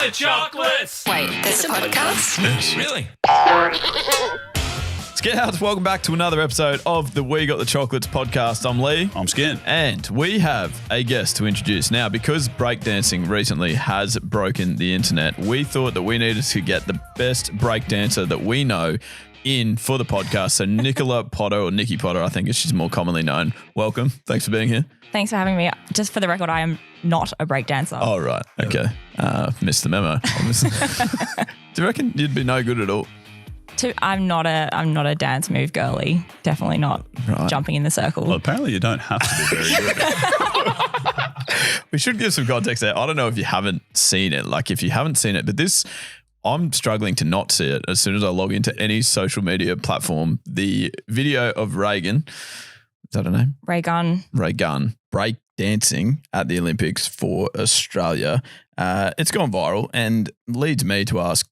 the chocolates! Wait, there's a podcast? Yes. Really? Scouts, welcome back to another episode of the We Got the Chocolates podcast. I'm Leigh. I'm Skin. And we have a guest to introduce. Now, because breakdancing recently has broken the internet, we thought that we needed to get the best breakdancer that we know in for the podcast. So Nikki Potter, or Nikki Potter, I think as she's more commonly known. Welcome. Thanks for being here. Thanks for having me. Just for the record, I am not a breakdancer. Oh, right. Okay. Missed the memo. Do you reckon you'd be no good at all? I'm not a dance move girly. Definitely not jumping in the circle. Well, apparently you don't have to be very good. We should give some context there. I don't know if you haven't seen it. Like if you haven't seen it, but this, I'm struggling to not see it. As soon as I log into any social media platform, the video of Reagan, is that her name? Reagan, break dancing at the Olympics for Australia. It's gone viral and leads me to ask,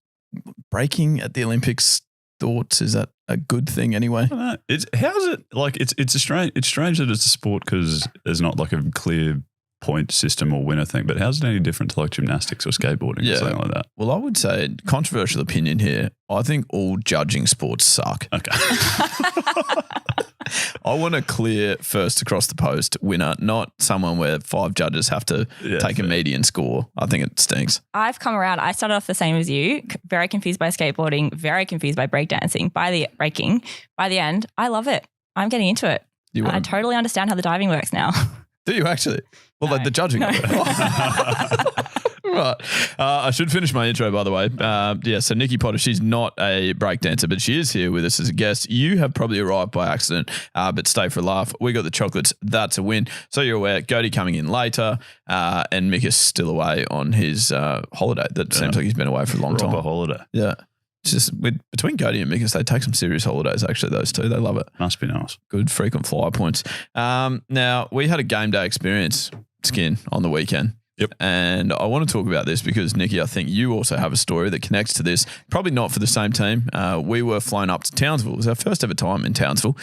breaking at the Olympics, thoughts, is that a good thing anyway? I don't know. It's strange that it's a sport because there's not like a clear point system or winner thing, but how's it any different to like gymnastics or skateboarding or something like that? Well, I would say, controversial opinion here, I think all judging sports suck. Okay. I want a clear first across the post winner, not someone where 5 judges have to take a median score. I think it stinks. I've come around. I started off the same as you, very confused by skateboarding, very confused by breakdancing. By the end, I love it. I'm getting into it. I totally understand how the diving works now. Do you actually? Well, No. like the judging of it. Right. I should finish my intro, by the way. So Nikki Potter, she's not a breakdancer, but she is here with us as a guest. You have probably arrived by accident, but stay for a laugh. We got the chocolates. That's a win. So you're aware, Gode coming in later, and Mick is still away on his holiday. That seems like he's been away for a long time. Proper holiday. Yeah. It's just between Gode and Mick, they take some serious holidays, actually, those two. They love it. Must be nice. Good frequent flyer points. Now, we had a game day experience, Skin, on the weekend. Yep. And I want to talk about this because, Nikki, I think you also have a story that connects to this. Probably not for the same team. We were flown up to Townsville. It was our first ever time in Townsville.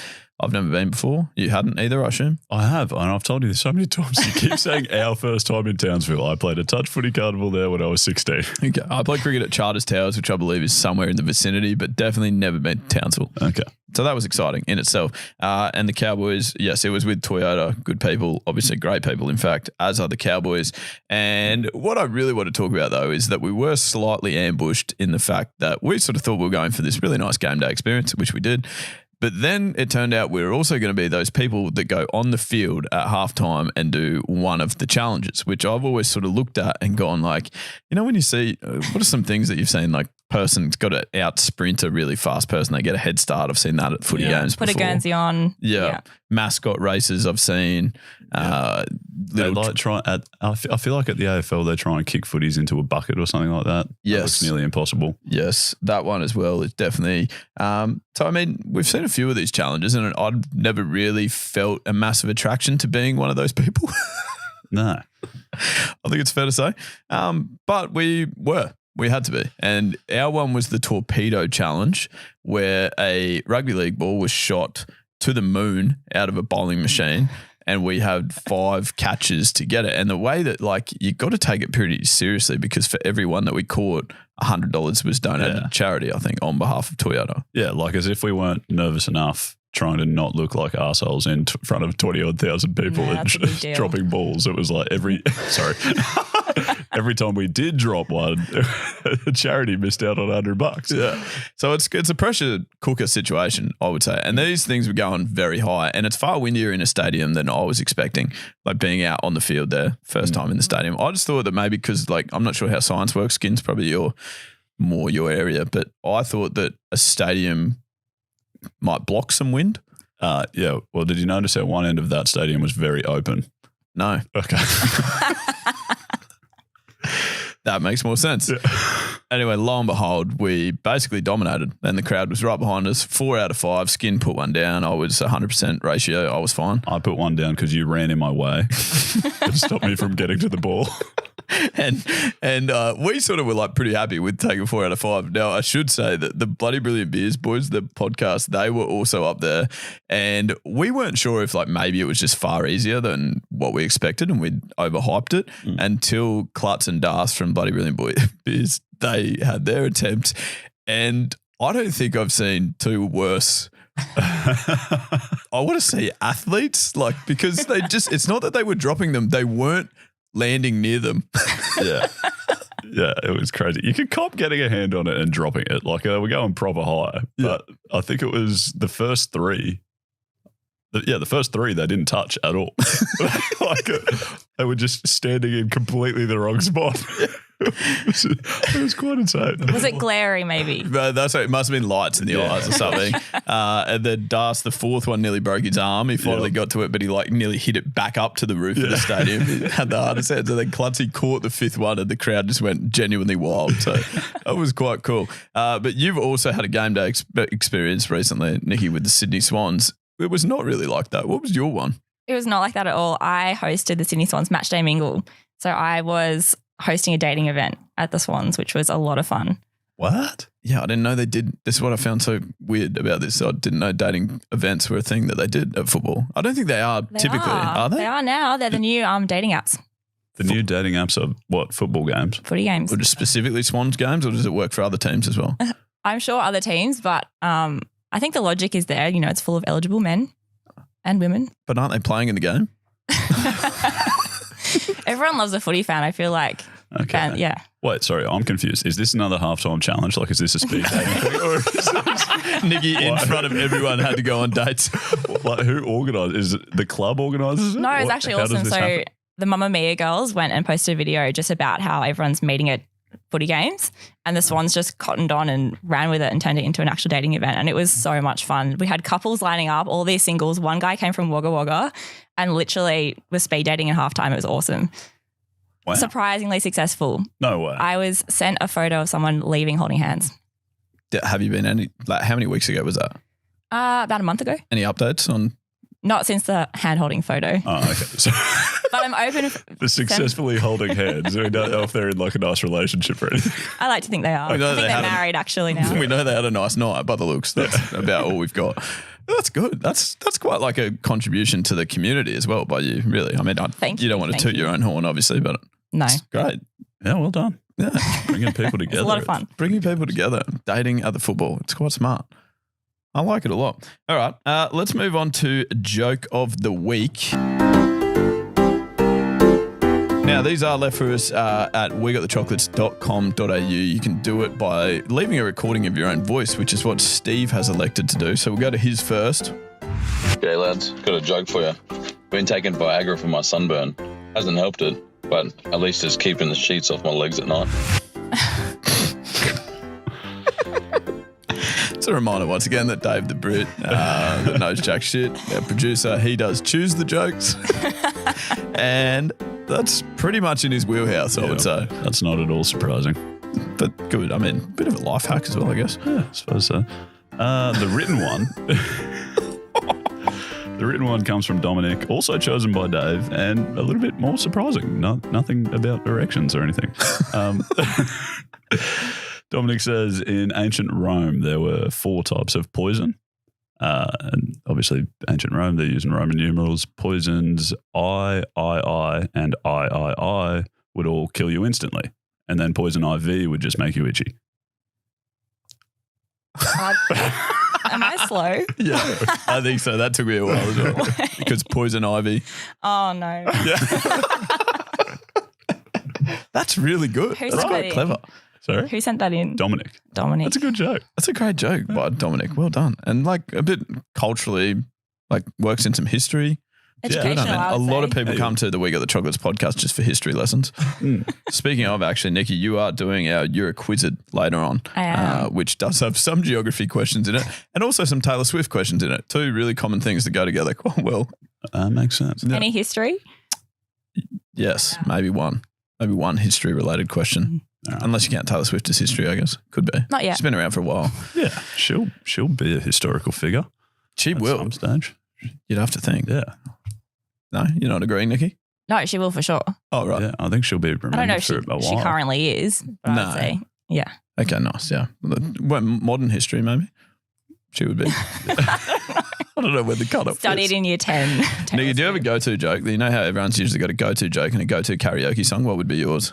I've never been before. You hadn't either, I assume? I have, and I've told you this so many times. You keep saying our first time in Townsville. I played a touch footy carnival there when I was 16. Okay. I played cricket at Charters Towers, which I believe is somewhere in the vicinity, but definitely never been to Townsville. Okay. So that was exciting in itself. And the Cowboys, yes, it was with Toyota, good people, obviously great people, in fact, as are the Cowboys. And what I really want to talk about, though, is that we were slightly ambushed in the fact that we sort of thought we were going for this really nice game day experience, which we did. But then it turned out we were also going to be those people that go on the field at halftime and do one of the challenges, which I've always sort of looked at and gone like, you know, when you see, what are some things that you've seen, like person's got to out sprint a really fast person, they get a head start. I've seen that at footy games before. Put a Guernsey on. Yeah. Mascot races I've seen. They like try at. I feel like at the AFL they try and kick footies into a bucket or something like that. Yes, that looks nearly impossible. Yes, that one as well is definitely. So I mean, we've seen a few of these challenges, and I've never really felt a massive attraction to being one of those people. No, I think it's fair to say. But we had to be, and our one was the Torpedo challenge, where a rugby league ball was shot to the moon out of a bowling machine. And we had 5 catches to get it. And the way that, like, you got to take it pretty seriously because for every one that we caught, $100 was donated to charity, I think, on behalf of Toyota. Yeah, like as if we weren't nervous enough trying to not look like arseholes in front of 20,000 people and dropping balls. It was like every time we did drop one, the charity missed out on $100. Yeah. So it's a pressure cooker situation, I would say. And these things were going very high, and it's far windier in a stadium than I was expecting, like being out on the field there, first time in the stadium. I just thought that maybe because, like, I'm not sure how science works. Skin's probably your area, but I thought that a stadium might block some wind. Yeah. Well, did you notice how one end of that stadium was very open? No. Okay. That makes more sense. Yeah. Anyway, lo and behold, we basically dominated, and the crowd was right behind us. 4 out of 5. Skin put one down. I was 100% ratio. I was fine. I put one down because you ran in my way. It stopped me from getting to the ball. and we sort of were like pretty happy with taking 4 out of 5. Now I should say that the Bloody Brilliant Beers boys, the podcast, they were also up there, and we weren't sure if like maybe it was just far easier than what we expected, and we'd overhyped it until Klutz and Das from Bloody Brilliant Beers, they had their attempt, and I don't think I've seen 2 worse. I want to say athletes, like, because they just, it's not that they were dropping them, they weren't landing near them. Yeah. Yeah, it was crazy. You could cop getting a hand on it and dropping it. Like, we're going proper high. But I think it was the first 3. The first 3 they didn't touch at all. Like, they were just standing in completely the wrong spot. It was quite insane. Was it glary maybe? That's it must have been lights in the eyes or something. And then Das, the 4th one, nearly broke his arm. He finally got to it, but he like nearly hit it back up to the roof of the stadium. He had the hardest head. So then Klutzy caught the 5th one and the crowd just went genuinely wild. So that was quite cool. But you've also had a game day experience recently, Nikki, with the Sydney Swans. It was not really like that. What was your one? It was not like that at all. I hosted the Sydney Swans Match Day Mingle. So I was hosting a dating event at the Swans, which was a lot of fun. What? Yeah, I didn't know they did. This is what I found so weird about this. I didn't know dating events were a thing that they did at football. I don't think they are typically. Are they? They are now. They're the new dating apps. The new dating apps are what? Football games? Footy games. Or just specifically Swans games, or does it work for other teams as well? I'm sure other teams, but I think the logic is there. You know, it's full of eligible men and women. But aren't they playing in the game? Everyone loves a footy fan, I feel like. Okay. And, yeah. Wait, sorry, I'm confused. Is this another halftime challenge? Like, is this a speed dating thing? Or is Nikki in front of everyone had to go on dates? Like, who organised? Is it the club organises it? No, it's actually awesome. So the Mamma Mia girls went and posted a video just about how everyone's meeting at footy games, and the Swans just cottoned on and ran with it and turned it into an actual dating event, and it was so much fun. We had couples lining up, all these singles. One guy came from Wagga Wagga and literally was speed dating in halftime. It was awesome. Wow. Surprisingly successful. No way. I was sent a photo of someone leaving holding hands. Have you been how many weeks ago was that? About a month ago. Any updates on? Not since the hand-holding photo. Oh, okay. So but I'm open. They're successfully holding hands. We don't know if they're in like a nice relationship or anything. I like to think they are. I think they're married actually now. We know they had a nice night by the looks. That's about all we've got. That's good. That's quite like a contribution to the community as well by you, really. I mean, you don't want to toot your own horn, obviously, but no. It's great. Yeah, well done. Yeah. Bringing people together. It's a lot of fun. Bringing people together, dating at the football. It's quite smart. I like it a lot. All right, let's move on to joke of the week. Now, these are left for us at wegotthechocolates.com.au. You can do it by leaving a recording of your own voice, which is what Steve has elected to do. So we'll go to his first. Okay, lads, got a joke for you. Been taking Viagra for my sunburn. Hasn't helped it, but at least it's keeping the sheets off my legs at night. It's a reminder once again that Dave the Brit, that knows jack shit, our producer, he does choose the jokes. And that's pretty much in his wheelhouse, I would say. That's not at all surprising. But good. I mean, a bit of a life hack as well, I guess. Yeah, I suppose so. The written one. The written one comes from Dominic, also chosen by Dave, and a little bit more surprising. Nothing about erections or anything. Dominic says, in ancient Rome, there were 4 types of poison. And obviously, ancient Rome, they're using Roman numerals. Poisons I, and I would all kill you instantly. And then poison IV would just make you itchy. Am I slow? Yeah, I think so. That took me a while as well. Because poison ivy. Oh, no. Yeah. That's really good. Who's That's quite clever. Sorry? Who sent that in? Dominic. Dominic. That's a good joke. That's a great joke by Dominic. Well done. And like a bit culturally, like works in some history. Educational, A lot of people come to the We Got the Chocolates podcast just for history lessons. Speaking of, actually, Nikki, you are doing your Quizzard later on, I am. which does have some geography questions in it and also some Taylor Swift questions in it. 2 really common things that go together quite well. Makes sense. Yeah. Any history? Yes, maybe one. Maybe one history-related question. Right. Unless you count Taylor Swift as history, I guess. Could be. Not yet. She's been around for a while. Yeah, she'll be a historical figure. She at will. some stage. You'd have to think. Yeah. No, you're not agreeing, Nikki? No, she will for sure. Oh, right. Yeah, I think she'll be remembered I don't know if for a while. she currently is, but No. I would say, yeah. Okay, nice. Yeah. Well, modern history, maybe. She would be. I don't know where the cut-off Studied is. in year 10. Nikki, do you have a go-to joke? You know how everyone's usually got a go-to joke and a go-to karaoke song? What would be yours?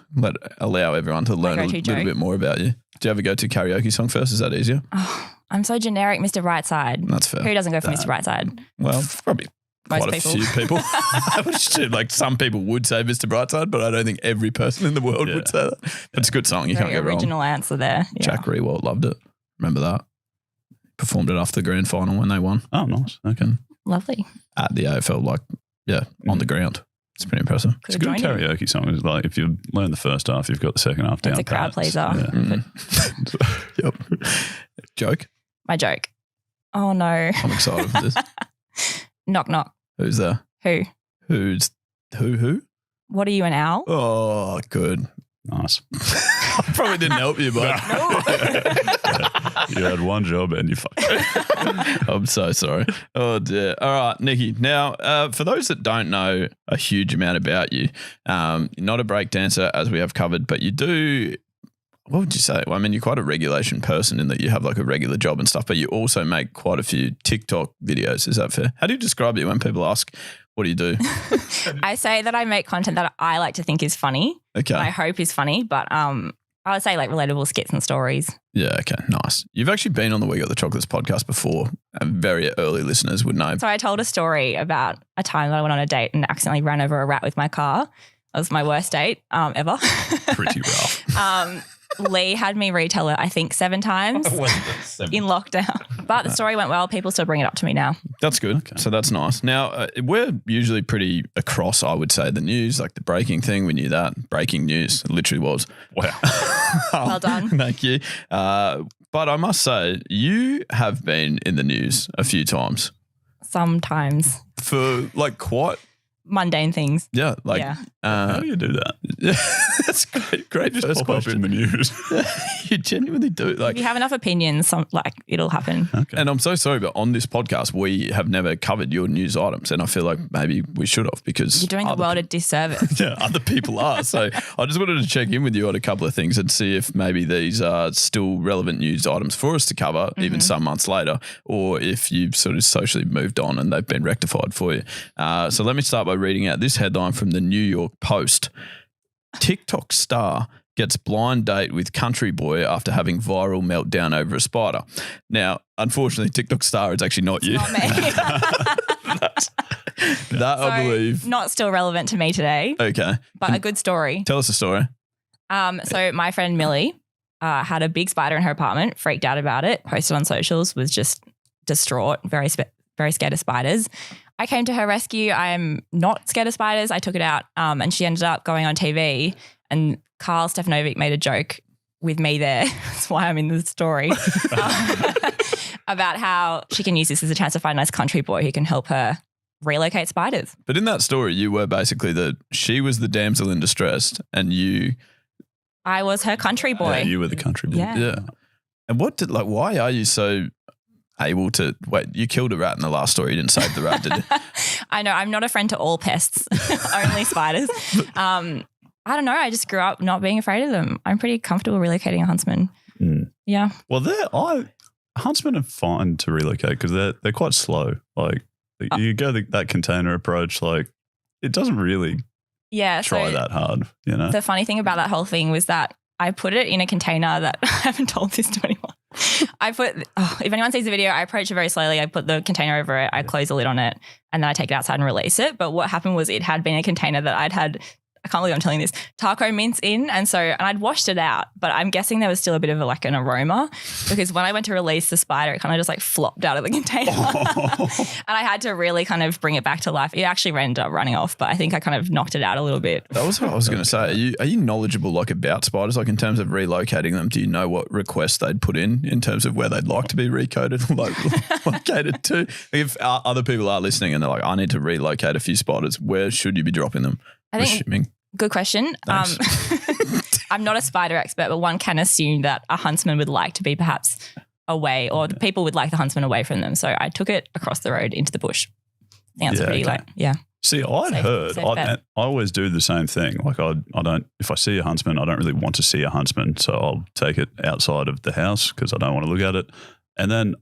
Allow everyone to learn a go-to little joke? bit more about you. Do you have a go-to karaoke song first? Is that easier? Oh, I'm so generic, Mr. Brightside. That's fair. Who doesn't go for Mr. Brightside? Well, probably Most quite people. a few people. I would assume, like some people would say Mr. Brightside, but I don't think every person in the world would say that. But it's a good song. You Very can't go original answer there. Yeah. wrong. Jack Rewalt loved it. Remember that? Performed it after the grand final when they won. Oh, nice. Okay. Lovely. At the AFL, on the ground. It's pretty impressive. It's a good karaoke song. It's like if you learn the first half, you've got the second half down. It's a crowd pat. pleaser. Yeah. Yep. Joke. My joke. Oh no. I'm excited for this. Knock knock. Who's there? Who? Who's who? What are you, an owl? Oh, good. Nice. I probably didn't help you, but You had one job and you fucked. I'm so sorry. Oh dear. All right, Nikki. Now, for those that don't know a huge amount about you, you're not a break dancer, as we have covered, but you do. What would you say? Well, I mean, you're quite a regulation person in that you have like a regular job and stuff, but you also make quite a few TikTok videos. Is that fair? How do you describe it when people ask, what do you do? I say that I make content that I like to think is funny. Okay. I hope is funny, but I would say like relatable skits and stories. Yeah, okay, nice. You've actually been on the We Got the Chocolates podcast before, and very early listeners would know. So I told a story about a time that I went on a date and accidentally ran over a rat with my car. That was my worst date ever. Pretty rough. Leigh had me retell it, I think, 7 times in lockdown. But the story went well. People still bring it up to me now. That's good. Okay. So that's nice. Now, we're usually pretty across, I would say, the news, like the breaking thing. We knew that. Breaking news. It literally was. Wow. Well done. Thank you. But I must say, you have been in the news a few times Sometimes. for like quite, Mundane things. yeah, like, Yeah. How do you do that? that's great. Great Just first pop up in question. the news. You genuinely do. If Like, you have enough opinions, it'll happen. Okay. and I'm so sorry, but on this podcast, we have never covered your news items. And I feel like maybe we should have because You're doing the other world a disservice. yeah, other people are. So I just wanted to check in with you on a couple of things and see if maybe these are still relevant news items for us to cover, even some months later, or if you've sort of socially moved on and they've been rectified for you. So let me start by reading out this headline from the New York Post. TikTok star gets blind date with country boy after having viral meltdown over a spider. Now, unfortunately, TikTok star is actually not you. Not me. That I believe. Not still relevant to me today, Okay. but a good story. Tell us a story. So my friend Millie had a big spider in her apartment, freaked out about it, posted on socials, was just distraught, very scared of spiders. I came to her rescue. I am not scared of spiders. I took it out and she ended up going on TV and Carl Stefanovic made a joke with me there. That's why I'm in the story. About how she can use this as a chance to find a nice country boy who can help her relocate spiders. But in that story, you were basically she was the damsel in distress and you. I was her country boy. Yeah, you were the country boy. Yeah. Yeah. And why are you so able to, wait, you killed a rat in the last story. You didn't save the rat, did you? I know. I'm not a friend to all pests, only spiders. I don't know. I just grew up not being afraid of them. I'm pretty comfortable relocating a huntsman. Mm. Yeah. Well, huntsmen are fine to relocate because they're quite slow. Like you go that container approach, like it doesn't really Yeah. try that hard, you know? The funny thing about that whole thing was that I put it in a container that I haven't told this to anyone. If anyone sees the video, I approach it very slowly. I put the container over it. I close the lid on it and then I take it outside and release it. But what happened was it had been a container that I'd had, I can't believe I'm telling this, taco mints in. And I'd washed it out, but I'm guessing there was still a bit of an aroma because when I went to release the spider, it kind of just like flopped out of the container. And I had to really kind of bring it back to life. It actually ended up running off, but I think I kind of knocked it out a little bit. That was what I was going to say. Are you knowledgeable like about spiders? Like in terms of relocating them, do you know what requests they'd put in terms of where they'd like to be located to? If other people are listening and they're like, I need to relocate a few spiders, where should you be dropping them? I think Assuming. Good question. I'm not a spider expert, but one can assume that a huntsman would like to be perhaps away or the people would like the huntsman away from them. So I took it across the road into the bush. I think that's pretty okay. yeah. See, I'd heard. safe I bet. always do the same thing. Like I don't. If I see a huntsman, I don't really want to see a huntsman, so I'll take it outside of the house because I don't want to look at it. And then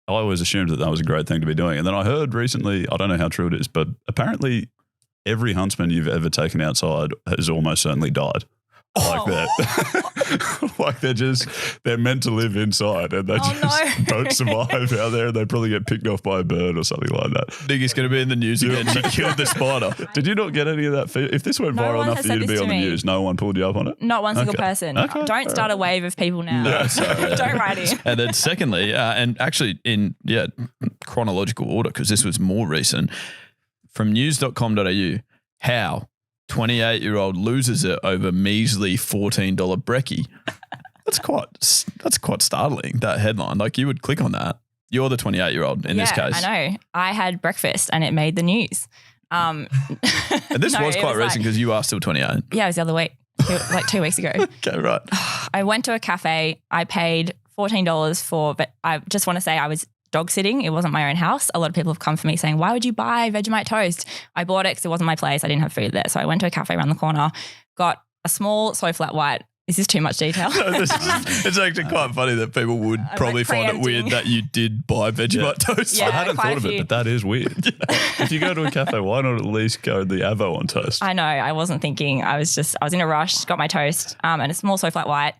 I always assumed that was a great thing to be doing. And then I heard recently, I don't know how true it is, but apparently every huntsman you've ever taken outside has almost certainly died. Like that. Like they're meant to live inside and they don't survive out there. They probably get picked off by a bird or something like that. Niggy's going to be in the news again. She killed the spider. Did you not get any of that? If this went No viral one enough has for you said to be this on to the me. news, no one pulled you up on it? Not one single Okay. person. Okay. Don't start a wave of people now. No, sorry. Don't write in. And then secondly, and actually in chronological order, because this was more recent, from news.com.au, how 28-year-old loses it over measly $14 brekkie. That's quite startling, that headline. Like you would click on that. You're the 28-year-old in this case. I know. I had breakfast and it made the news. And this No, was it quite was recent because you are still 28. Yeah, it was the other week, like 2 weeks ago. Okay, right. I went to a cafe. I paid $14 but I just want to say I was dog sitting. It wasn't my own house. A lot of people have come for me saying, why would you buy Vegemite toast? I bought it because it wasn't my place. I didn't have food there. So I went to a cafe around the corner, got a small soy flat white. Is this too much detail? It's actually quite funny that people would probably find it weird that you did buy Vegemite toast. Yeah, I hadn't quite thought of a it, few. but that is weird. If you go to a cafe, why not at least go the Avo on toast? I know. I wasn't thinking. I was in a rush, got my toast and a small soy flat white.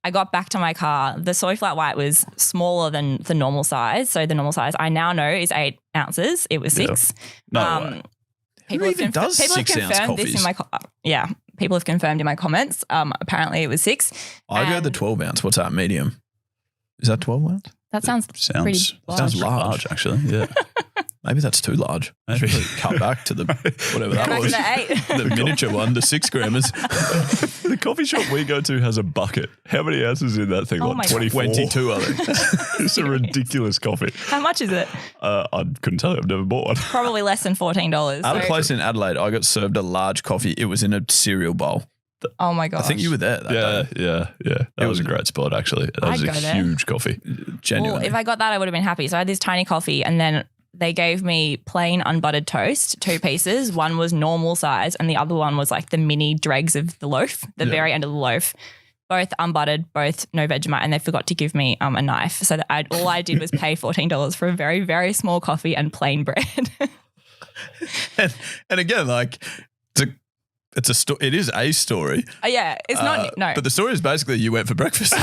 I got back to my car. The soy flat white was smaller than the normal size. So the normal size I now know is 8 ounces. It was 6. No way. People even have does people have 6 ounce confirmed this in coffees? People have confirmed in my comments. Apparently it was 6. I go And the 12 ounce. What's that, medium? Is that 12 ounce? That sounds pretty large. Sounds large. Actually. Yeah. Maybe that's too large. Maybe. Cut back to the whatever Go that back to was. the 8. The miniature one, the 6 grammars. The coffee shop we go to has a bucket. How many ounces in that thing? Oh my Like God. 24? 22, I think. It's a ridiculous coffee. How much is it? I couldn't tell you. I've never bought one. Probably less than $14. At a So- place in Adelaide, I got served a large coffee. It was in a cereal bowl. Oh my gosh. I think you were there that day. Yeah. That was a great spot, actually. That was I'd a go there. huge coffee. Well, Genuinely. if I got that, I would have been happy. So I had this tiny coffee and then they gave me plain unbuttered toast, 2 pieces. One was normal size and the other one was like the mini dregs of the loaf, the very end of the loaf. Both unbuttered, both no Vegemite, and they forgot to give me a knife. So that all I did was pay $14 for a very, very small coffee and plain bread. and again, like, it is a story. Yeah, it's not, no. But the story is basically you went for breakfast.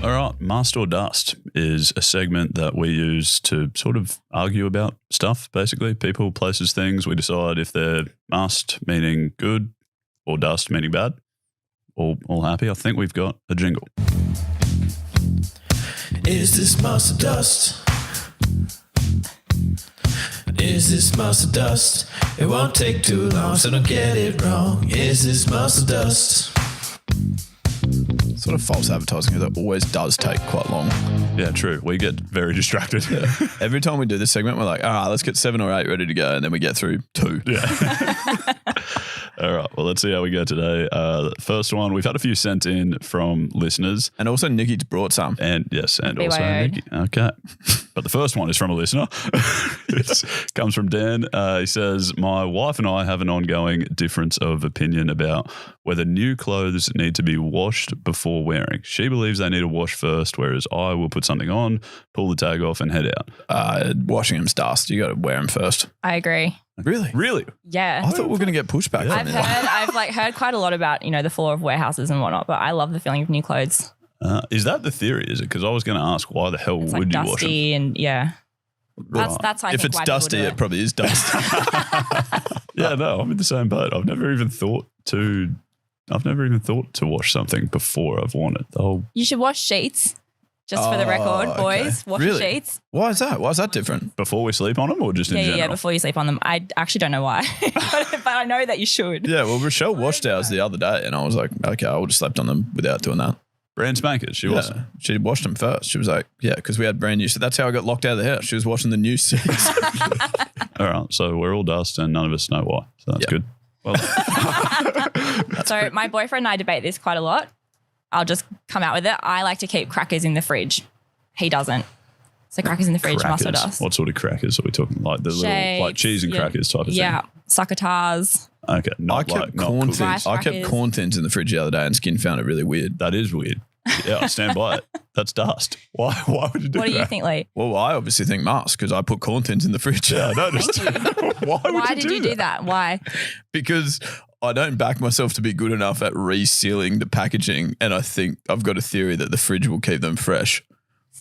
All right. Must or dust is a segment that we use to sort of argue about stuff, basically. People, places, things. We decide if they're must, meaning good, or dust, meaning bad. All happy. I think we've got a jingle. Is this must or dust? Is this must or dust? It won't take too long, so don't get it wrong. Is this must or dust? Sort of false advertising because it always does take quite long. Yeah, true. We get very distracted. Every time we do this segment, we're like, let's get 7 or 8 ready to go. And then we get through 2. Yeah. All right. Well, let's see how we go today. First one, we've had a few sent in from listeners. And also Nikki's brought some. And yes, and also BYO'd. Nikki. Okay. But the first one is from a listener. It comes from Dan. He says, my wife and I have an ongoing difference of opinion about whether new clothes need to be washed before wearing. She believes they need to wash first, whereas I will put something on, pull the tag off and head out. Washing them's dust. You got to wear them first. I agree. Really? Really? Yeah. I thought we were going to get pushback from this. I've heard quite a lot about, the floor of warehouses and whatnot, but I love the feeling of new clothes. Is that the theory, is it? Because I was going to ask, why the hell It's would like you wash them? dusty and yeah. That's I If think it's why people dusty, do it probably is dust. Yeah, no, I'm in the same boat. I've never even thought to wash something before I've worn it. You should wash sheets. Just for the record, boys, wash Really? sheets. Why is that? Why is that different? Before we sleep on them or just in general? Yeah, before you sleep on them. I actually don't know why, but I know that you should. Yeah, well, Rochelle washed ours the other day and I was like, okay, I'll just slept on them without doing that. Brand spankers, she was. She washed them first. She was like, yeah, because we had brand new. So that's how I got locked out of the house. She was washing the new seats. All right, so we're all dust and none of us know why. So that's good. Well, So my boyfriend and I debate this quite a lot. I'll just come out with it. I like to keep crackers in the fridge. He doesn't. So crackers in the fridge, muscle Crackers. dust. What sort of crackers are we talking? Like the little like Shapes, cheese and yeah. crackers type of Yeah, succotars. thing? Okay. I kept corn cookies. thins. I kept crackers. corn thins in the fridge the other day, and Skin found it really weird. That is weird. Yeah, I stand by it. That's dust. Why would you do that? What do you think, Leigh? Well, I obviously think Mars because I put corn thins in the fridge. Yeah, I noticed. Why would Why you did you do that? Why? Because I don't back myself to be good enough at resealing the packaging, and I think I've got a theory that the fridge will keep them fresh.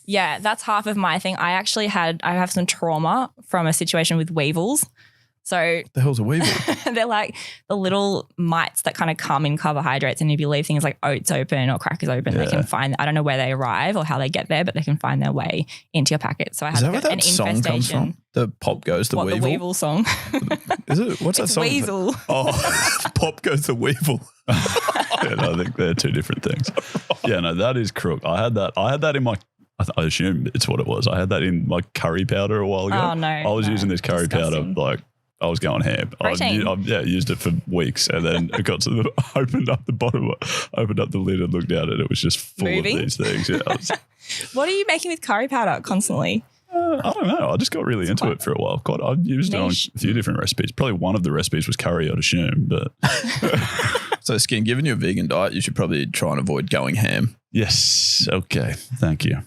Yeah, that's half of my thing. I have some trauma from a situation with weevils. So The hell's a weevil? they're like the little mites that kind of come in carbohydrates. And if you leave things like oats open or crackers open, they can find, I don't know where they arrive or how they get there, but they can find their way into your packet. So I Is had that where an that song comes infestation. from? The pop goes the What, weevil. the weevil song? Is it? What's that It's song? weasel. Oh, pop goes the weevil. Yeah, no, I think they're two different things. Yeah, no, that is crook. I had that in my. I assume it's what it was. I had that in my curry powder a while ago. Oh, no, I was no, using this curry disgusting. powder like I was going ham. I Protein. used it for weeks, and then it got to opened up the bottom, opened up the lid, and looked down, and it was just full Moving? of these things. Yeah, What are you making with curry powder constantly? I don't know. I just got really into it for a while. God, I've used it on Niche. a few different recipes. Probably one of the recipes was curry, I'd assume, but So, Skin, given your vegan diet, you should probably try and avoid going ham. yes. Okay, thank you.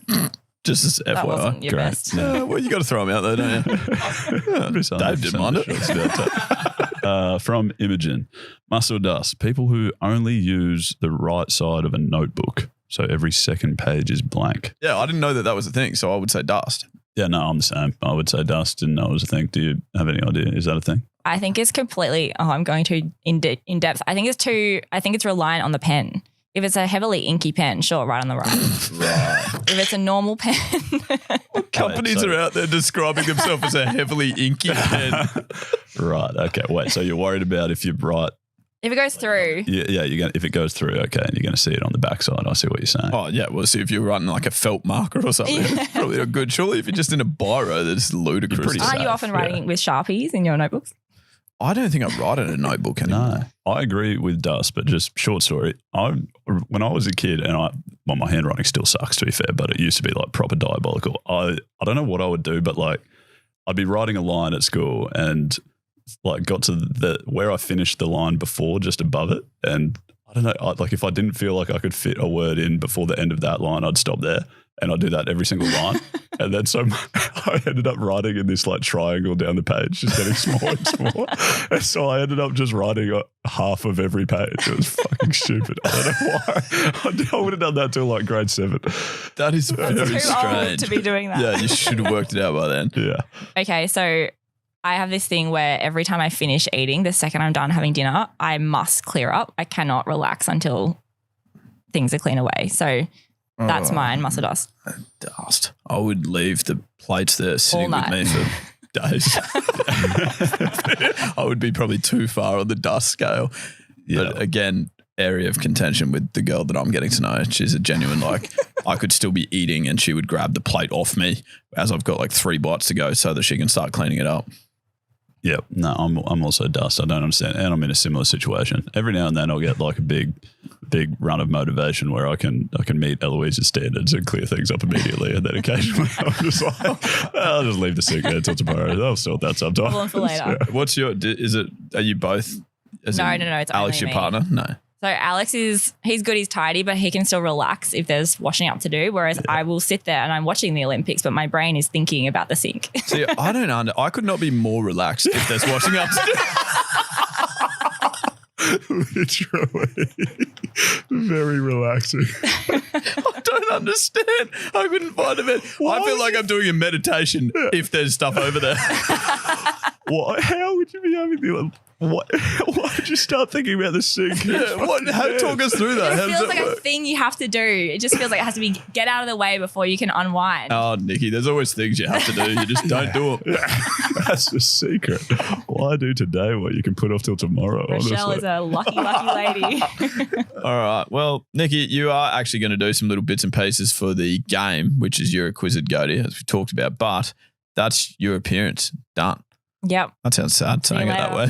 Just as That wasn't FYI. your Great. best. Well, you got to throw them out there, don't you? Dave didn't mind it. From Imogen, muscle dust. People who only use the right side of a notebook, so every second page is blank. Yeah, I didn't know that was a thing, so I would say dust. Yeah, no, I'm the same. I would say dust. Didn't know it was a thing. Do you have any idea? Is that a thing? I think it's completely, I'm going too in depth. I think it's reliant on the pen. If it's a heavily inky pen, sure, right on the right. If it's a normal pen, Companies so- are out there describing themselves as a heavily inky pen. Right. Okay. Wait. So you're worried about if you write? if it goes through, Yeah. You're gonna if it goes through. Okay, and you're going to see it on the backside. I see what you're saying. Oh, yeah. Well, see, if you're writing like a felt marker or something, Yeah. it's probably not good. Surely if you're just in a biro, that's ludicrous. You're pretty to aren't say. you often yeah. writing with Sharpies in your notebooks? I don't think I write in a notebook anymore. No, I agree with dust, but just short story. When I was a kid, and my handwriting still sucks to be fair, but it used to be like proper diabolical. I don't know what I would do, but like I'd be writing a line at school and like got to where I finished the line before, just above it, and I don't know, like if I didn't feel like I could fit a word in before the end of that line, I'd stop there. And I'd do that every single line. And then so I ended up writing in this like triangle down the page, just getting smaller and smaller. And so I ended up just writing half of every page. It was fucking stupid. I don't know why. I would have done that till like grade 7. That is Too very old strange. to be doing that. Yeah, you should have worked it out by then. Yeah. Okay, so I have this thing where every time I finish eating, the second I'm done having dinner, I must clear up. I cannot relax until things are clean away. So that's mine, muscle dust. Dust. I would leave the plates there sitting with night. me for days. I would be probably too far on the dust scale. Yeah. But again, area of contention with the girl that I'm getting to know. She's a genuine, like, I could still be eating and she would grab the plate off me as I've got like 3 bites to go so that she can start cleaning it up. Yeah. No, I'm also dust. I don't understand. And I'm in a similar situation. Every now and then I'll get like a big run of motivation where I can meet Eloise's standards and clear things up immediately. And then occasionally I'm just like, I'll just leave the sink there until tomorrow. I'll sort that sometime. Problem for later. What's your, are you both? as No, in it's Alex, only your me. partner? No. So Alex he's good, he's tidy, but he can still relax if there's washing up to do. Whereas I will sit there and I'm watching the Olympics, but my brain is thinking about the sink. See, I could not be more relaxed if there's washing up to do. Literally. Very relaxing. I don't understand. I couldn't find a bed. I feel like I'm doing a meditation if there's stuff over there. What? How would you be having the... What? Why did you start thinking about the sink? Talk us through that. It How does feels that like work? a thing you have to do. It just feels like it has to be get out of the way before you can unwind. Oh, Nikki, there's always things you have to do. You just don't do them. That's the secret. Why do today what you can put off till tomorrow? Rochelle honestly. is a lucky lady. All right. Well, Nikki, you are actually going to do some little bits and pieces for the game, which is your Quizzard Gode, as we talked about. But that's your appearance. Done. Yep. That sounds sad saying it that way.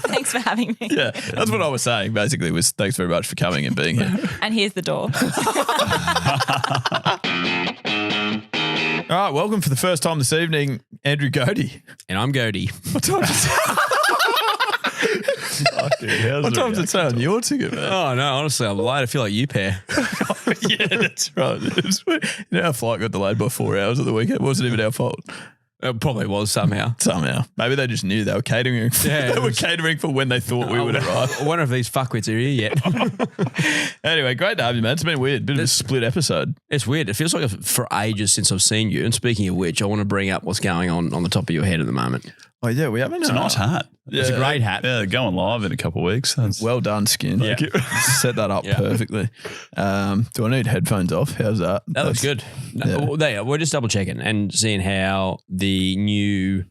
Thanks for having me. Yeah, that's what I was saying. Basically, was thanks very much for coming and being here. And here's the door. All right, welcome for the first time this evening, Andrew Gode. And I'm Gode. What time is it say on your ticket, man? Oh, no, honestly, I'm late. I feel like you pair. Yeah, that's right. You know, our flight got delayed by 4 hours at the weekend. It wasn't even our fault. It probably was somehow. Maybe they just knew they were catering. Yeah, they were catering for when they thought we would arrive. I wonder if these fuckwits are here yet. Anyway, great to have you, man. It's been weird. Bit of a split episode. It's weird. It feels like for ages since I've seen you. And speaking of which, I want to bring up what's going on the top of your head at the moment. Oh, yeah, we haven't. It's a nice hat. It's a great hat. Yeah, going live in a couple of weeks. That's Well done, Skin. Yeah. Set that up perfectly. Do I need headphones off? How's that? That looks good. No, we're just double checking and seeing how the new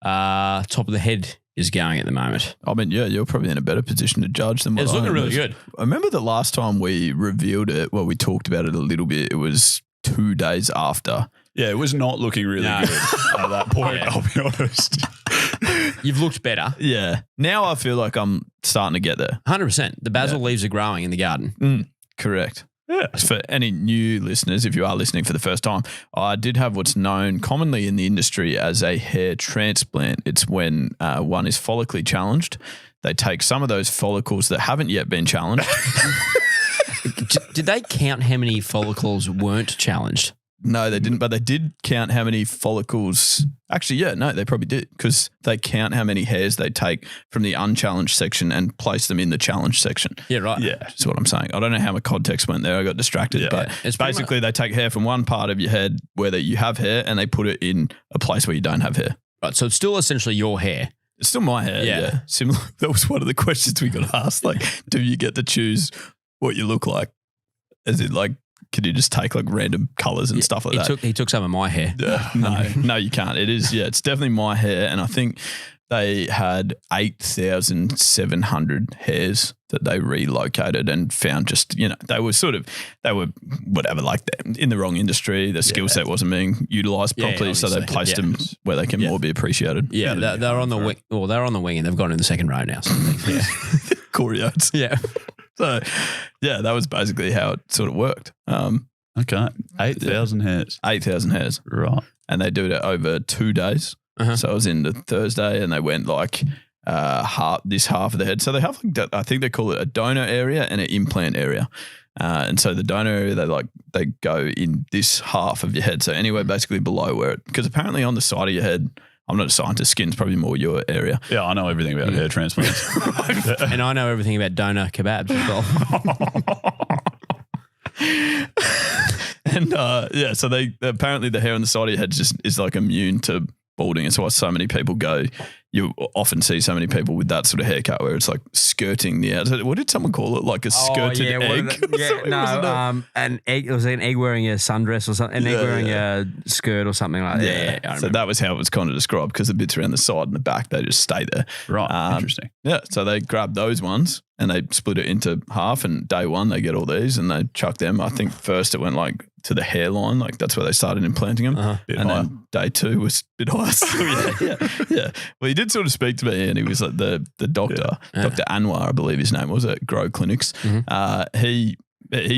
top of the head is going at the moment. I mean, yeah, you're probably in a better position to judge than what It's I looking am. really good. I remember the last time we revealed it, we talked about it a little bit. It was 2 days after. Yeah, it was not looking really good at that point, I'll be honest. You've looked better. Yeah. Now I feel like I'm starting to get there. 100%. The basil leaves are growing in the garden. Correct. Yeah. For any new listeners, if you are listening for the first time, I did have what's known commonly in the industry as a hair transplant. It's when one is follically challenged. They take some of those follicles that haven't yet been challenged. Did they count how many follicles weren't challenged? No, they didn't, but they did count how many follicles. Actually, yeah, no, they probably did because they count how many hairs they take from the unchallenged section and place them in the challenged section. Yeah, right. Yeah. That's what I'm saying. I don't know how my context went there. I got distracted, but It's basically they take hair from one part of your head where you have hair and they put it in a place where you don't have hair. Right, so it's still essentially your hair. It's still my hair. Yeah. Yeah. Similar. That was one of the questions we got asked. Like, do you get to choose what you look like? Is it like, can you just take like random colors and stuff like that? He took some of my hair. No, you can't. It is, it's definitely my hair. And I think they had 8,700 hairs that they relocated and found just, they were whatever, like in the wrong industry. The skill set wasn't being utilized properly. So they placed them where they can more be appreciated. Yeah, they're on the wing. Well, they're on the wing and they've gone in the second row now. So yeah. Corey Oates. Yeah. So, yeah, that was basically how it sort of worked. Okay. 8,000 hairs. 8,000 hairs. Right. And they do it over 2 days. Uh-huh. So I was in the Thursday and they went like half of the head. So they have like, I think they call it a donor area and an implant area. And so the donor area, they go in this half of your head. So anywhere basically below where because apparently on the side of your head, I'm not a scientist, skin's probably more your area. Yeah, I know everything about hair transplants. And I know everything about donor kebabs as well. And so they apparently the hair on the side of your head just is like immune to balding. It's why so many people go. You often see so many people with that sort of haircut where it's like skirting the outside. What did someone call it? Like a skirted egg? An egg. It was an egg wearing a sundress or something. An egg wearing a skirt or something like that. Yeah, so that was how it was kind of described because the bits around the side and the back, they just stay there. Right. Interesting. Yeah. So they grabbed those ones and they split it into half and day one they get all these and they chuck them. I think first it went like to the hairline, like that's where they started implanting them. And then day two was a bit higher still. Yeah. Well, he did sort of speak to me and he was like the doctor, Dr. Anwar, I believe his name was at Grow Clinics. He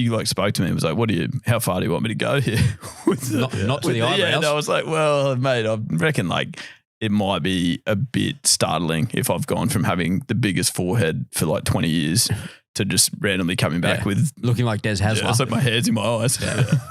like spoke to me and was like, how far do you want me to go here? Not to the eyebrows. Yeah, and I was like, well, mate, I reckon like it might be a bit startling if I've gone from having the biggest forehead for like 20 years to just randomly coming back with looking like Des Hasler. It's like my hair's in my eyes.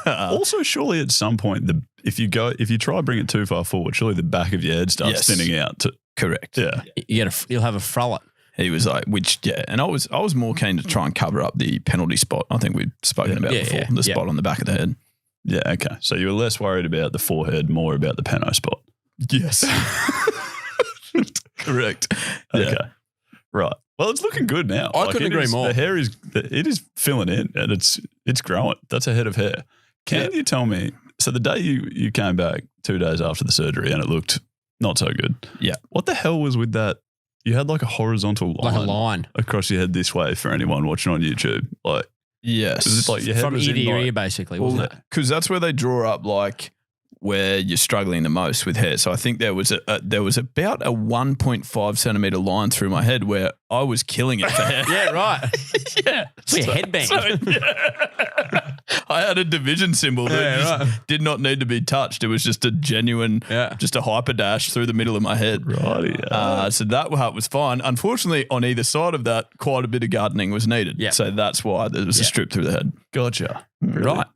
Also, surely at some point, if you try to bring it too far forward, surely the back of your head starts thinning out. Correct. Yeah, you'll have a frullet. He was like, and I was more keen to try and cover up the penalty spot. I think we've spoken about before, the spot on the back of the head. Yeah, okay. So you were less worried about the forehead, more about the peno spot. Yes. Correct. Okay. Right. Well, it's looking good now. I couldn't agree more. The hair is filling in and it's growing. That's a head of hair. Can you tell me, so the day you came back 2 days after the surgery and it looked not so good. Yeah. What the hell was with that? You had like a horizontal line. Across your head this way for anyone watching on YouTube. Like, yes. It was like your head from was ear to in ear, basically, wasn't it? Because that's where they draw up like where you're struggling the most with hair. So I think there was about a 1.5 centimeter line through my head where I was killing it for hair. Yeah, right. Yeah. It's like a headbang. I had a division symbol that did not need to be touched. It was just a genuine, just a hyper dash through the middle of my head. Righty. So that part was fine. Unfortunately, on either side of that, quite a bit of gardening was needed. Yeah. So that's why there was a strip through the head. Gotcha. Right.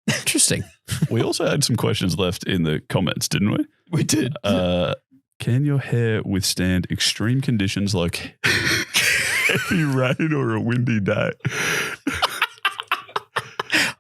Interesting. We also had some questions left in the comments, didn't we? We did. Can your hair withstand extreme conditions like heavy rain or a windy day?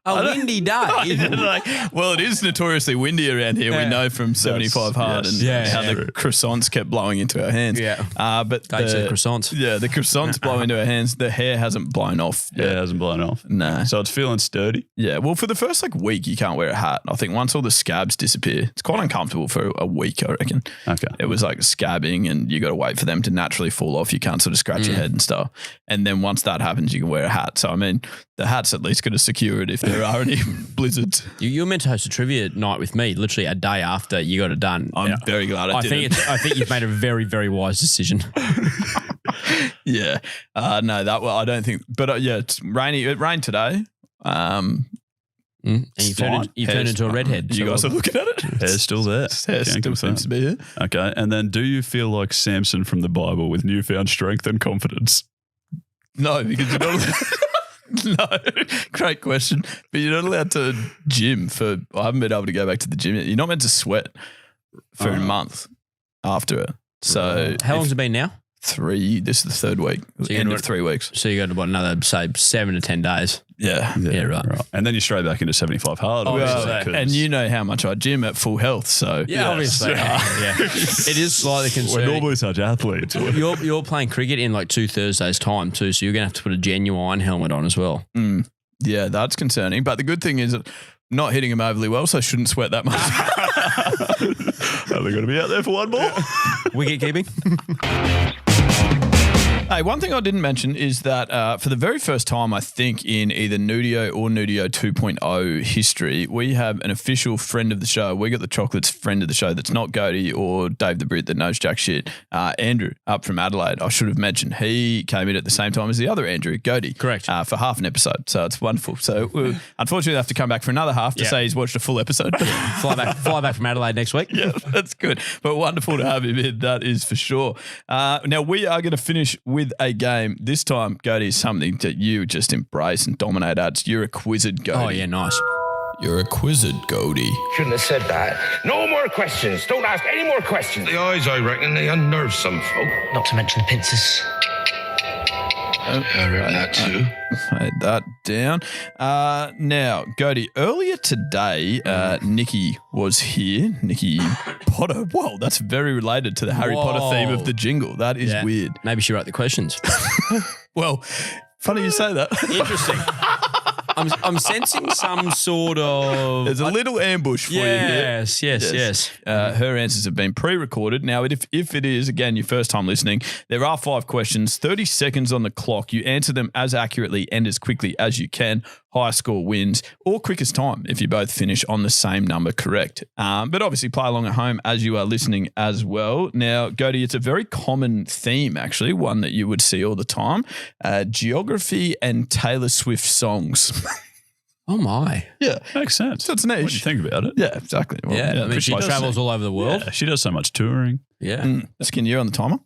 A windy day. Well, it is notoriously windy around here. We know from 75 hard and how the croissants kept blowing into our hands. Yeah. But Dates of croissants. Yeah, the croissants blow into our hands. The hair hasn't blown off. Yeah, it hasn't blown off. No. So it's feeling sturdy. Yeah. Well, for the first week, you can't wear a hat. I think once all the scabs disappear, it's quite uncomfortable for a week, I reckon. Okay. It was like scabbing and you got to wait for them to naturally fall off. You can't sort of scratch your head and stuff. And then once that happens, you can wear a hat. So, I mean, the hat's at least going to secure it if there are any blizzards. You were meant to host a trivia night with me literally a day after you got it done. I'm very glad I did. I think you've made a very, very wise decision. Yeah. No, I don't think. But yeah, it's rainy. It rained today. And you've turned into a redhead. You guys are looking at it? Hair's still there. Hair still seems to be here. Okay. And then do you feel like Samson from the Bible with newfound strength and confidence? No, because you're not No, great question. But you're not allowed to gym I haven't been able to go back to the gym yet. You're not meant to sweat for a month after it. So how long's it been now? This is the third week. So end of 3 weeks. So you got about another, say, 7 to 10 days. Yeah. Yeah, right. And then you're straight back into 75 hard. And you know how much I gym at full health. So Yeah, obviously. Yeah. It is slightly We're concerning. normally such athletes. You're playing cricket in like 2 Thursdays' time too, so you're going to have to put a genuine helmet on as well. Yeah, that's concerning. But the good thing is not hitting them overly well, so I shouldn't sweat that much. Are they going to be out there for one ball? Wicket keeping. Hey, one thing I didn't mention is that for the very first time, I think, in either Nudio or Nudio 2.0 history, we have an official friend of the show. We got the chocolates friend of the show that's not Gode or Dave the Brit that knows jack shit. Andrew, up from Adelaide, I should have mentioned. He came in at the same time as the other Andrew, Gode. Correct. For half an episode. So it's wonderful. So we'll unfortunately have to come back for another half to say he's watched a full episode. Fly back from Adelaide next week. Yeah, that's good. But wonderful to have him in, that is for sure. Now, we are going to finish with a game. This time, Gode, is something that you just embrace and dominate at. You're a Quizzard, Gode. Oh, yeah, nice. You're a Quizzard, Gode. Shouldn't have said that. No more questions. Don't ask any more questions. The eyes, I reckon, they unnerve some folk. Not to mention the pincers. I reckon that too. Write that down. Now, Gode, earlier today, Nikki was here. Nikki Potter. Whoa, that's very related to the Harry Potter theme of the jingle. That is weird. Maybe she wrote the questions. Well, funny you say that. Interesting. I'm sensing some sort of... There's a little ambush for you here. Yes. Her answers have been pre-recorded. Now, if it is, again, your first time listening, there are 5 questions, 30 seconds on the clock. You answer them as accurately and as quickly as you can. High score wins, or quickest time if you both finish on the same number correct. But obviously play along at home as you are listening as well. Now, Gode, it's a very common theme, actually, one that you would see all the time. Geography and Taylor Swift songs. Oh, my. Yeah. Makes sense. That's niche. When you think about it. Yeah, exactly. Well, I mean, she travels all over the world. Yeah, she does so much touring. Yeah. Skin, you're on the timer?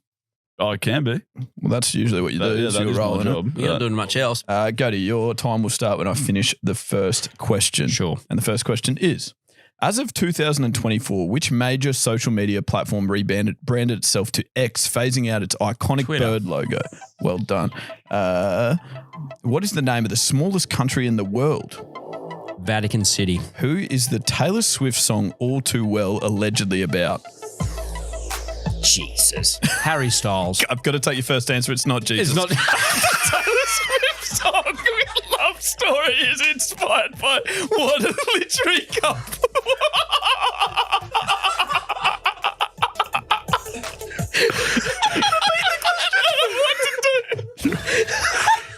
Oh, it can be. Well, that's usually what you do. Yeah, that you're is my rolling job. You're not doing much else. Gode, your time will start when I finish the first question. Sure. And the first question is, as of 2024, which major social media platform branded itself to X, phasing out its iconic Twitter. bird logo? Well done. What is the name of the smallest country in the world? Vatican City. Who is the Taylor Swift song All Too Well allegedly about? Jesus. Harry Styles. I've got to take your first answer. It's not Jesus. It's not... Taylor Swift song love story is inspired by what a literary couple.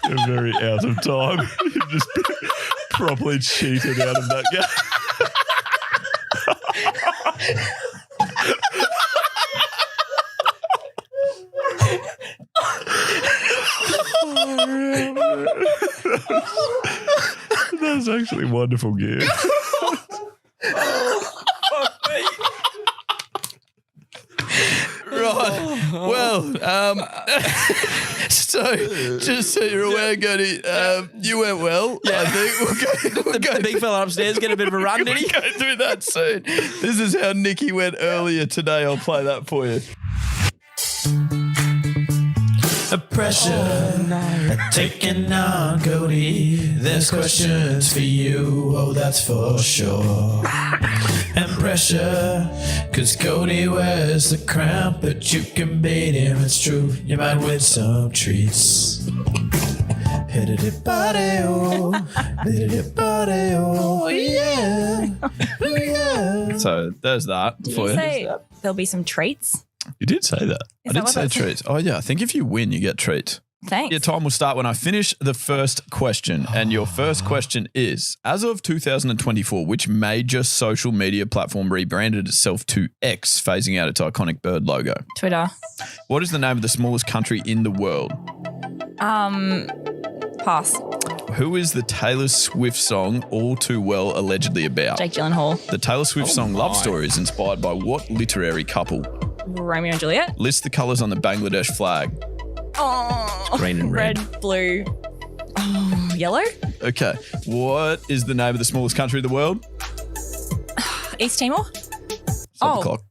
You're very out of time. You've just properly cheated out of that game. That's actually wonderful gear. Right. Well, so just so you're aware, Gode, you went well. I think we'll go The big fella upstairs get a bit of a run, did he? go through that soon. This is how Nikki went earlier today. I'll play that for you. Pressure taking on Gode. There's questions for you, oh that's for sure. And pressure, cause Gode wears the crown, but you can beat him, it's true. You might win some treats. Hit it, body, oh, hit it, body, oh, yeah, yeah. So there's that Did for you you. say there'll be some treats? You did say that. I did say treats. Oh, yeah. I think if you win, you get treats. Thanks. Your time will start when I finish the first question. And your first question is, as of 2024, which major social media platform rebranded itself to X, phasing out its iconic bird logo? Twitter. What is the name of the smallest country in the world? Pass. Who is the Taylor Swift song All Too Well allegedly about? Jake Gyllenhaal. The Taylor Swift song Love Story is inspired by what literary couple? Romeo and Juliet. List the colours on the Bangladesh flag. Oh, green and red. blue, yellow. Okay. What is the name of the smallest country in the world? East Timor. Stop the clock.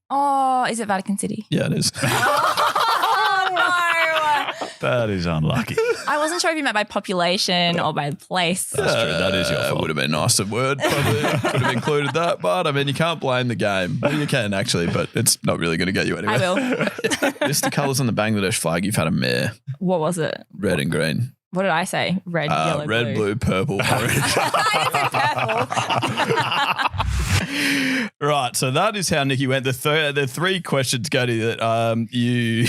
Oh, is it Vatican City? Yeah, it is. Oh no! That is unlucky. I wasn't sure if you meant by population or by place. That's true. That is your fault. Would have been a nicer word. Probably could have included that. But, I mean, you can't blame the game. Well, you can, actually, but it's not really going to get you anywhere. I will. Just the colours on the Bangladesh flag. You've had a mare. What was it? Red and green. What did I say? Red, yellow, red, blue, purple, orange. Right, so that is how Nikki went. The three questions, Gode, that you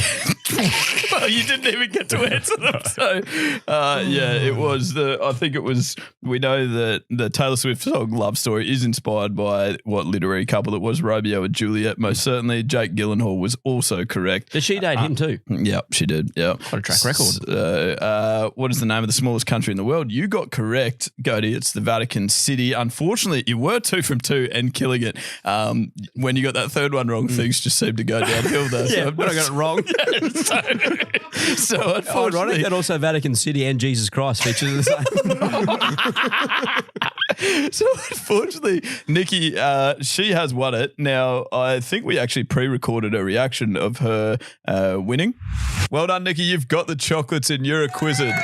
well, you didn't even get to answer them. So it was I think it was. We know that the Taylor Swift song "Love Story" is inspired by what literary couple it was, Romeo and Juliet. Most certainly, Jake Gyllenhaal was also correct. Did she date him too? Yep, she did. Yep, What a track record. What is the name of the smallest country in the world? You got correct, Gode. It's the Vatican City. Unfortunately, you were 2 from 2 and killing it. When you got that third one wrong, things just seemed to go downhill there. Yeah, but I got it wrong. So Ironic unfortunately, that also Vatican City and Jesus Christ features in the same. So unfortunately, Nikki, she has won it. Now, I think we actually pre-recorded a reaction of her winning. Well done, Nikki. You've got the chocolates and you're a Quizzard.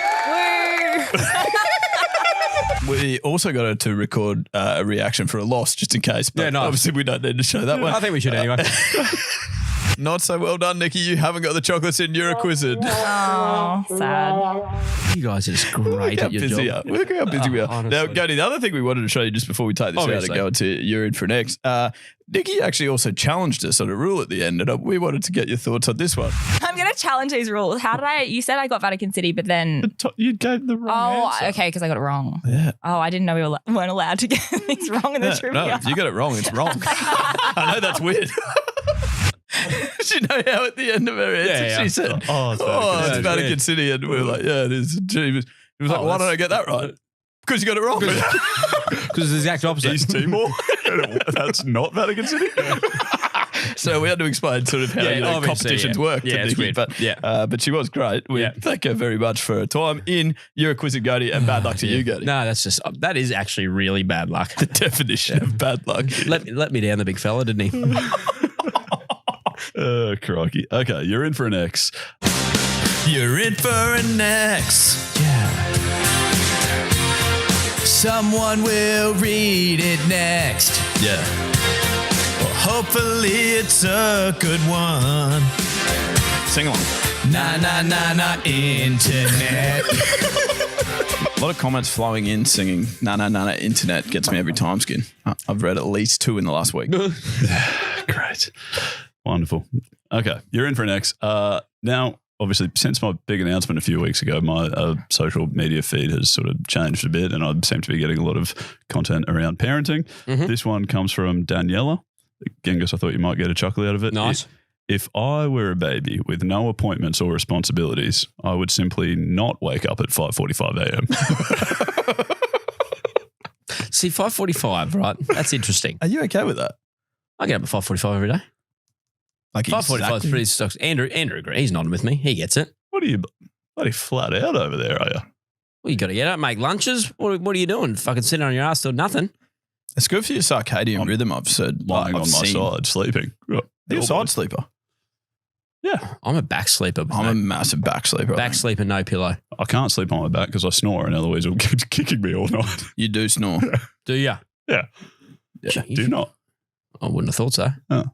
We also got her to record a reaction for a loss just in case. But Yeah, nice. obviously we don't need to show that one. I think we should anyway. Not so well done, Nikki. You haven't got the chocolates and you're a Quizzard. Oh, sad. You guys are just great at your busy job. Look how busy we are. Honestly. Now, Gode, the other thing we wanted to show you just before we take this Obviously. out and go into You're In For Next, Nikki actually also challenged us on a rule at the end, and we wanted to get your thoughts on this one. I'm going to challenge these rules. How did I? You said I got Vatican City, but then. You gave the wrong answer. Okay, because I got it wrong. Yeah. Oh, I didn't know we weren't allowed to get things wrong in the trivia. No, if you got it wrong, it's wrong. I know that's weird. Did you know how at the end of her answer Yeah. she said, Oh, it's it's Vatican Vatican weird. City, and we were like, yeah, it is. He was like, why did I get that right? Because you got it wrong. Because it's the exact opposite. East Timor? That's not Vatican City? So we had to explain sort of how obviously, competitions work. Yeah, to it's Nikki, weird. but she was great. We thank her very much for her time in You're a Quizzard, Gode, and bad luck to you, Gode. No, that is actually really bad luck. The definition of bad luck. Let me down, the big fella, didn't he? Crikey. Okay, you're in for an X. You're in for an X. Yeah. Someone will read it next. Yeah. Well, hopefully it's a good one. Sing along. Na internet. A lot of comments flowing in singing na internet gets me every time, Skin. I've read at least 2 in the last week. Great. Wonderful. Okay, you're in for an X. Now, obviously, since my big announcement a few weeks ago, my social media feed has sort of changed a bit, and I seem to be getting a lot of content around parenting. Mm-hmm. This one comes from Daniela. Genghis, I thought you might get a chuckle out of it. Nice. If I were a baby with no appointments or responsibilities, I would simply not wake up at 5:45 a.m. See, 5:45, right? That's interesting. Are you okay with that? I get up at 5:45 every day. Like 5:45 is pretty stocks. Andrew agrees. He's nodding with me. He gets it. What are you bloody flat out over there, are you? Well, you got to get up, make lunches. What are you doing? Fucking sitting on your ass doing nothing. It's good for your circadian rhythm. I've said Lying on my side, sleeping. You're a side sleeper. Yeah, I'm a back sleeper. I'm a massive back sleeper. Back sleeper, no pillow. I can't sleep on my back because I snore, and otherwise it'll keep kicking me all night. You do snore. Do you? Yeah. Do not. I wouldn't have thought so. Oh.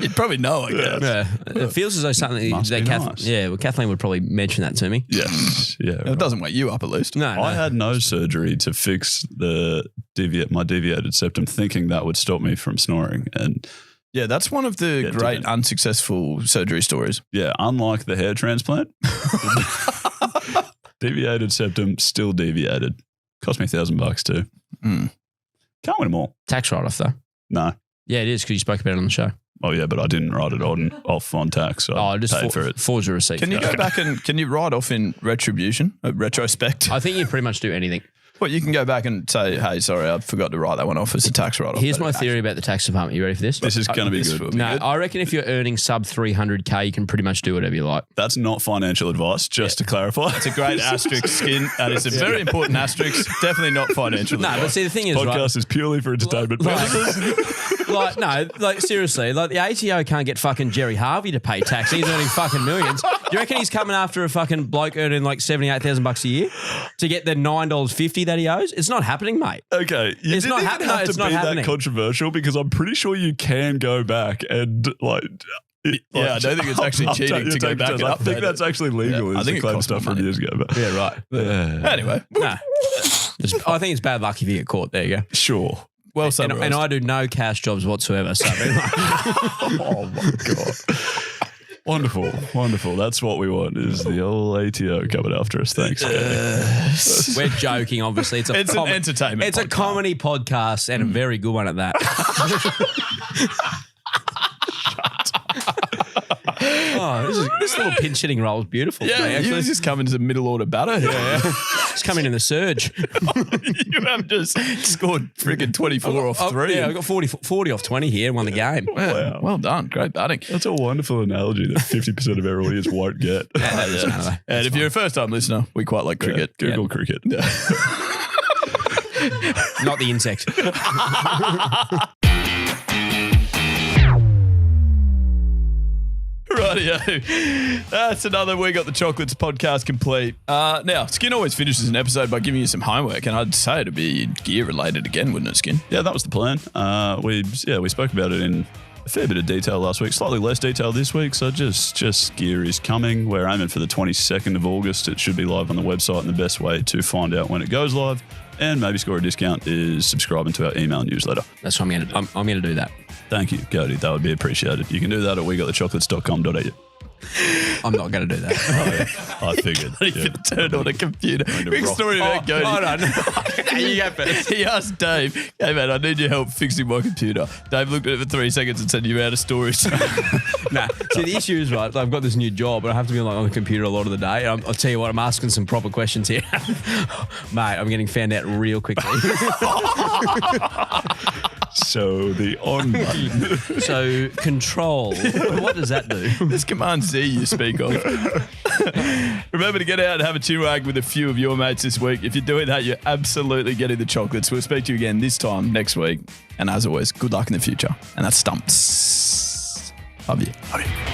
You'd probably know, I guess. Yeah. It feels as though something Must that be Kathleen, nice. well, Kathleen would probably mention that to me. Yes. Yeah. It doesn't wake you up at least. No, I had nose surgery to fix my deviated septum, thinking that would stop me from snoring. And Yeah, that's one of the great didn't. unsuccessful surgery stories. yeah, unlike the hair transplant, deviated septum still deviated. Cost me $1,000 too. Mm. Can't win them all. tax write-off though. No. Yeah, it is because you spoke about it on the show. Oh yeah, but I didn't write it off on tax. So I just paid for it. forge a receipt. Can you go back and can you write off in retribution, retrospect? I think you pretty much do anything. Well, you can go back and say, hey, sorry, I forgot to write that one off as a tax write-off. Here's But my theory about the tax department. You ready for this? This is going to be This good. will be No, good. I reckon if you're earning sub 300K, you can pretty much do whatever you like. That's not financial advice, just to clarify. It's a great asterisk, Skin. That is a very important asterisk. Definitely not financial. No, but advice. see, the thing is, Podcast right? is purely for entertainment purposes. Seriously, like the ATO can't get fucking Jerry Harvey to pay tax. He's earning fucking millions. Do you reckon he's coming after a fucking bloke earning like $78,000 a year to get the $9.50 that he owes? It's not happening, mate. Okay, you It's didn't not even happening. have No, to it's be not that happening. controversial because I'm pretty sure you can go back and like. Yeah, I don't think it's actually cheating to go back and I think update that's it. actually legal. Yeah, I is think to it claim costs stuff more from money. years ago. But Yeah, right. Anyway, No. I think it's bad luck if you get caught. There you go. sure. well And summarised. I do no cash jobs whatsoever. So Oh my god. Wonderful. That's what we want. Is the old ATO coming after us? Thanks. we're joking. Obviously, it's an entertainment It's a podcast. comedy podcast and a very good one at that. Oh, this little pinch hitting role is beautiful. yeah, today, you actually. just come into the middle order batter. Yeah. It's coming in the surge. You have just scored friggin' 24 off 3. Yeah, I got 40 off 20 here and won the game. Wow. Well done. Great batting. That's a wonderful analogy that 50% of our audience won't get. And if you're a first-time listener, we quite like cricket. Google cricket. Not the insect. Rightio. That's another We Got the Chocolates podcast complete. Now, Skin always finishes an episode by giving you some homework, and I'd say it'd be gear related again, wouldn't it, Skin? Yeah, that was the plan. We spoke about it in a fair bit of detail last week, slightly less detail this week. So just gear is coming. We're aiming for the 22nd of August. It should be live on the website, and the best way to find out when it goes live and maybe score a discount is subscribing to our email newsletter. That's what I'm going to do that. Thank you, Gode. That would be appreciated. You can do that at wegotthechocolates.com.au. I'm not going to do that. I figured. If it turned on a computer. Big story about Gode. Hold on. You go first. He asked Dave, hey man, I need your help fixing my computer. Dave looked at it for 3 seconds and said, you're out of storage. Nah. See, the issue is, right, I've got this new job, but I have to be on the computer a lot of the day. I'll tell you what, I'm asking some proper questions here. Mate, I'm getting found out real quickly. So the on button. So, control. What does that do? This Command Z you speak of. Remember to get out and have a chinwag with a few of your mates this week. If you're doing that, you're absolutely getting the chocolates. We'll speak to you again this time next week. And as always, good luck in the future. And that's Stumps. Love you.